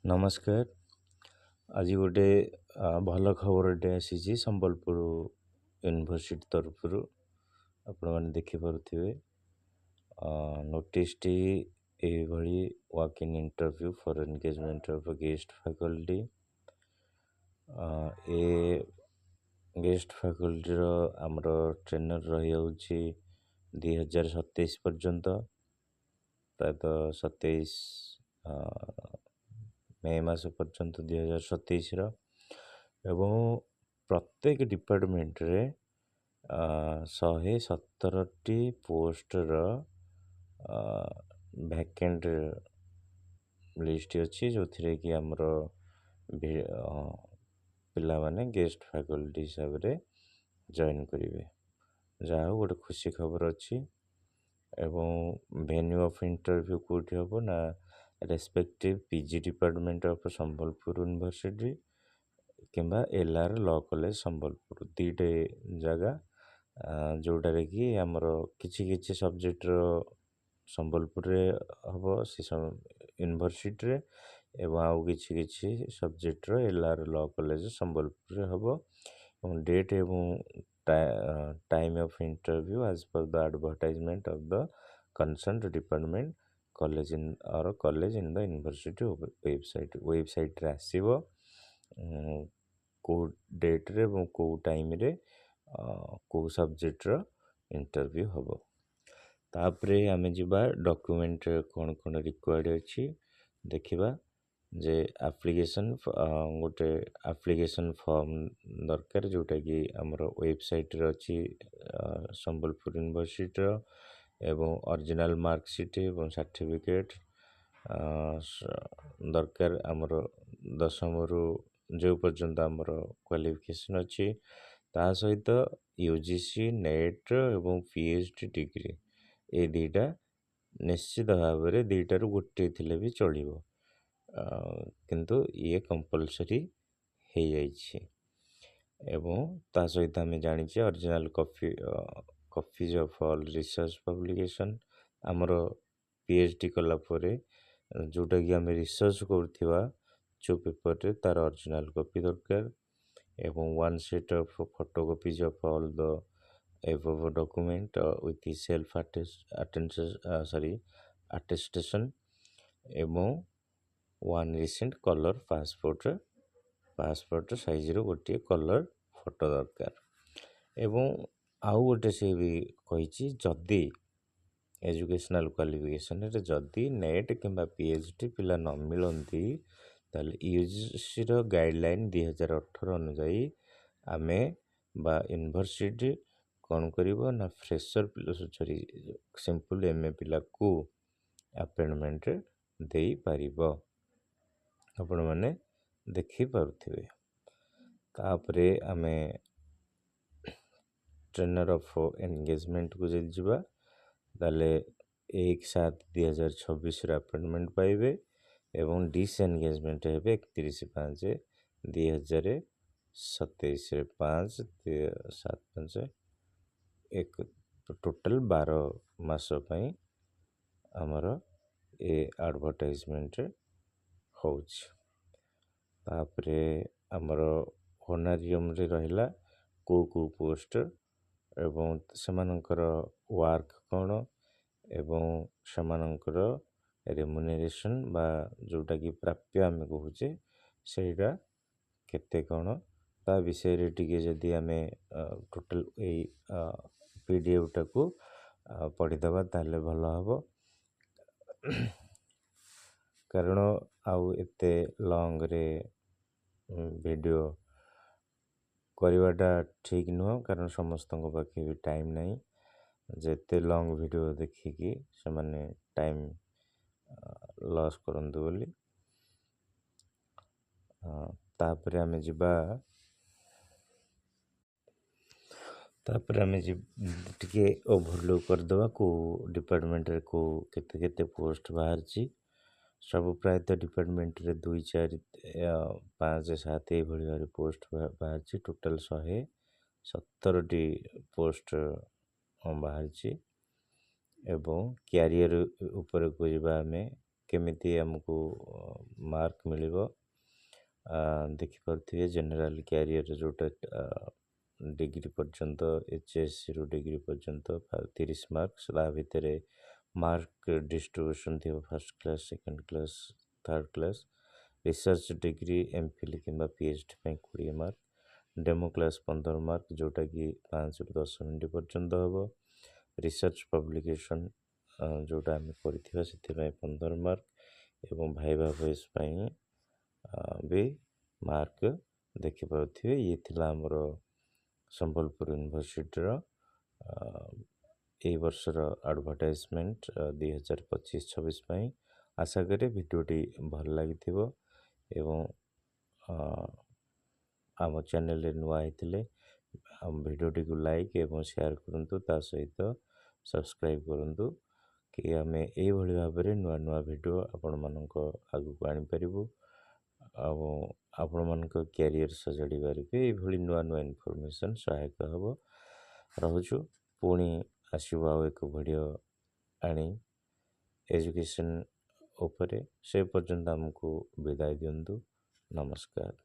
नमस्कार। आज गोटे भल खबरटे आसी संबलपुर यूनिवर्सिटी तरफ आपण मैंने देखिपे नोटिस टी work in interview for engagement of guest faculty. ए गेस्ट फैकल्टी आमर ट्रेनर रही 2027 पर्यंत प्रायतः 27 मे मास पर्यंत 2027 एवं प्रत्येक डिपार्टमेंट रे 117टी पोस्टर वैकेंट लिस्ट अच्छी जो थी कि आमर पिला माने गेस्ट फैकल्टी हिसाब से जॉइन करेंगे जहाँ गोटे खुशी खबर अच्छी। एवं वेन्यू ऑफ इंटरव्यू कौटी हम ना respective PG department of Sambalpur university किंबा एलआर लॉ कॉलेज संबलपुर दीटे जगह जोटार कि आमर किछि सब्जेक्ट संबलपुर हम से यूनिवर्सिटी रे एवं आउ किछि subject LR law college Sambalpur हम डेट एवं time of interview as per the advertisement of the concerned department college in the university website रे आसीबो को डेट रे को टाइम रे को सब्जेक्ट रो इंटरव्यू हम। तापरे आमे जिबा डॉक्यूमेंट कौन कौन रिक्वायर्ड अच्छी देखिबा जे एप्लिकेशन गोटे एप्लिकेशन फॉर्म दरकार जोटा कि आमर वेबसाइट रे अच्छी संबलपुर यूनिवर्सिटी एवं ओरिजिनल मार्कशीट एवं सर्टिफिकेट दरकार आमर 10वीं रु जो पर्यंत आमर क्वालिफिकेशन अच्छी ता सहित यूजीसी नेट एवं पीएचडी डिग्री ए दीटा निश्चित भाव में दीटार गोटे थिले भी चलिबो किंतु ये कंपलसरी हो जाइए। एवं ता सहित आम जानी original copies of all research publication आमर पीएचडी कला जोटा कि आम रिसर्च करथिबा जो पेपर रे तार ओरिजिनल कॉपी दरकार एवं one set of photocopies of all the above document with self attestation एवं one recent colour passport size रो गोटे कलर फोटो दरकार एवं आउ गोटे से भी कही जदि एजुकेशनल क्वालिफिकेशन रे जदि नेट किंबा पीएचडी पिला न मिलती ताले यूजीसी रो गाइडलाइन 2018 अनुसार आमे बा यूनिवर्सिटी कौन करिवो ना फ्रेशर सॉरी सिंपल एमए पिला को अपॉइंटमेंट दे पारिबो आपण माने देखि पारुथिबे। तापरे आमे ट्रेनर ऑफ एंगेजमेंट को जदि जिबा ताले 1/7/2026 रे अपॉइंटमेंट पाइबे एवं डिसएंगेजमेंट हेबे 31/5/2027 रे 5/7/5 टोटल 12 मास पई हमर ए एडवर्टाइजमेंट होउछ। तापरे हमर होनारियम रे रहिला को पोस्ट एवं सेमानकर वर्क कौन एवं सेमानकर रेम्युनरेशन बा जोटा कि प्राप्य आम कहूचे सेटा केते कौन ता विषय रे टिके जदि आमे टोटल ए पीडीएफ टाको पढ़ीदबा ताले भल हबो कारण आउ एते लॉन्ग रे वीडियो करवाटा ठीक नुह कारण समस्त पाखे भी टाइम नहीं जेते लॉन्ग वीडियो देखिकी से माने टाइम लॉस करंतु बोली तापरे आमे जिबा टिके ओवरलुक करदबा को डिपार्टमेंट रे को केते केते पोस्ट बाहर छी सब प्रायतः डिपार्टमेंट रे 2 4 5 7 ए भली पोस्ट बाहर छी टोटल 117टी पोस्ट बाहर छी एवं कैरियर ऊपर को जिबा में କେମିତି ଆମକୁ ମାର୍କ ମିଳିବ ଦେଖିପାରୁଥିବେ। ଜେନେରାଲ୍ କ୍ୟାରିୟର ଯେଉଁଟା डिग्री पर्यंत HSC ରୁ डिग्री पर्यंत 30 मार्क्स ତା ଭିତରେ ମାର୍କ ଡିଷ୍ଟ୍ରିବ୍ୟୁସନ୍ ଥିବ first class, second class, third class. Research degree MPhil କିମ୍ବା PhD ପାଇଁ 20 ମାର୍କ। ଡେମୋ କ୍ଲାସ୍ 15 ମାର୍କ ଯେଉଁଟାକି 5ରୁ 10 ମିନିଟ୍ ପର୍ଯ୍ୟନ୍ତ ହେବ। ରିସର୍ଚ୍ଚ ପବ୍ଲିକେସନ୍ ଯେଉଁଟା ଆମେ କରିଥିବା ସେଥିପାଇଁ 15 ମାର୍କ ଏବଂ ଭାଇଭା ଭଏସ୍ ପାଇଁ ବି ମାର୍କ ଦେଖିପାରୁଥିବେ। ଇଏ ଥିଲା ଆମର ସମ୍ବଲପୁର ୟୁନିଭର୍ସିଟିର ଏହି ବର୍ଷର ଆଡ଼ଭର୍ଟାଇଜମେଣ୍ଟ 2025-26 ପାଇଁ। ଆଶା କରେ ଭିଡ଼ିଓଟି ଭଲ ଲାଗିଥିବ ଏବଂ ଆମ ଚ୍ୟାନେଲରେ ନୂଆ ହେଇଥିଲେ ଆମ ଭିଡ଼ିଓଟିକୁ ଲାଇକ୍ ଏବଂ ସେୟାର କରନ୍ତୁ, ତା ସହିତ ସବସ୍କ୍ରାଇବ୍ କରନ୍ତୁ କି ଆମେ ଏଇଭଳି ଭାବରେ ନୂଆ ନୂଆ ଭିଡ଼ିଓ ଆପଣମାନଙ୍କ ଆଗକୁ ଆଣିପାରିବୁ ଆଉ ଆପଣମାନଙ୍କ କ୍ୟାରିୟର ସଜାଡ଼ିବାରେ ବି ଏଇଭଳି ନୂଆ ନୂଆ ଇନଫର୍ମେସନ୍ ସହାୟକ ହେବ। ରହୁଛୁ, ପୁଣି ଆସିବୁ ଆଉ ଏକ ଭିଡ଼ିଓ ଆଣି ଏଜୁକେସନ୍ ଉପରେ। ସେ ପର୍ଯ୍ୟନ୍ତ ଆମକୁ ବିଦାୟ ଦିଅନ୍ତୁ। ନମସ୍କାର।